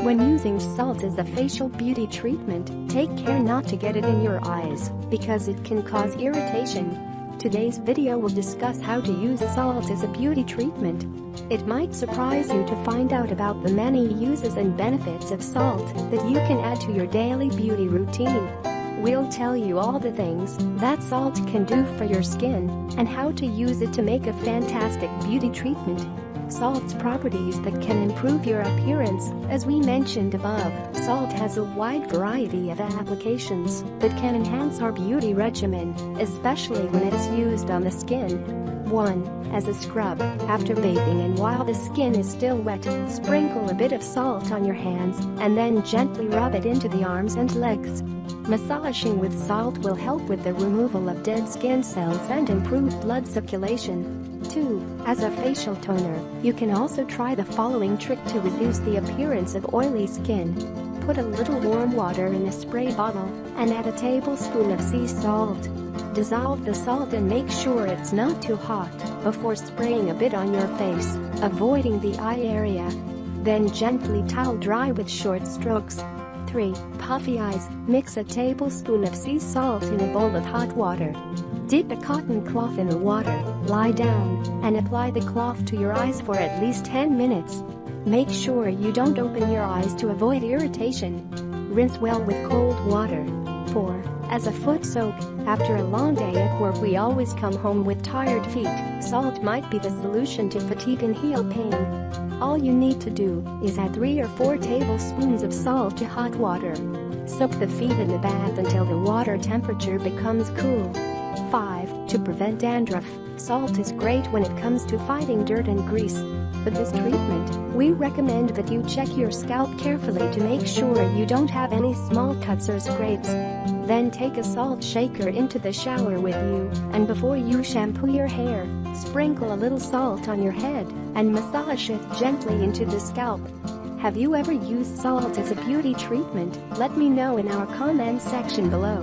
When using salt as a facial beauty treatment, take care not to get it in your eyes, because it can cause irritation. Today's video will discuss how to use salt as a beauty treatment. It might surprise you to find out about the many uses and benefits of salt that you can add to your daily beauty routine. We'll tell you all the things that salt can do for your skin and how to use it to make a fantastic beauty treatment. Salt's properties that can improve your appearance. As we mentioned above, salt has a wide variety of applications that can enhance our beauty regimen, especially when it's used on the skin. 1. As a scrub. After bathing and while the skin is still wet, sprinkle a bit of salt on your hands and then gently rub it into the arms and legs. Massaging with salt will help with the removal of dead skin cells and improve blood circulation. 2. As a facial toner, you can also try the following trick to reduce the appearance of oily skin. Put a little warm water in a spray bottle and add a tablespoon of sea salt. Dissolve the salt and make sure it's not too hot before spraying a bit on your face, avoiding the eye area. Then gently towel dry with short strokes. 3. Puffy eyes. Mix a tablespoon of sea salt in a bowl of hot water. Dip a cotton cloth in the water, lie down, and apply the cloth to your eyes for at least 10 minutes. Make sure you don't open your eyes to avoid irritation. Rinse well with cold water. 4. As a foot soak. After a long day at work, we always come home with tired feet. Salt might be the solution to fatigue and heel pain. All you need to do is add 3 or 4 tablespoons of salt to hot water. Soak the feet in the bath until the water temperature becomes cool. 5. To prevent dandruff. Salt is great when it comes to fighting dirt and grease. For this treatment, we recommend that you check your scalp carefully to make sure you don't have any small cuts or scrapes. Then take a salt shaker into the shower with you, and before you shampoo your hair, sprinkle a little salt on your head and massage it gently into the scalp. Have you ever used salt as a beauty treatment? Let me know in our comment section below.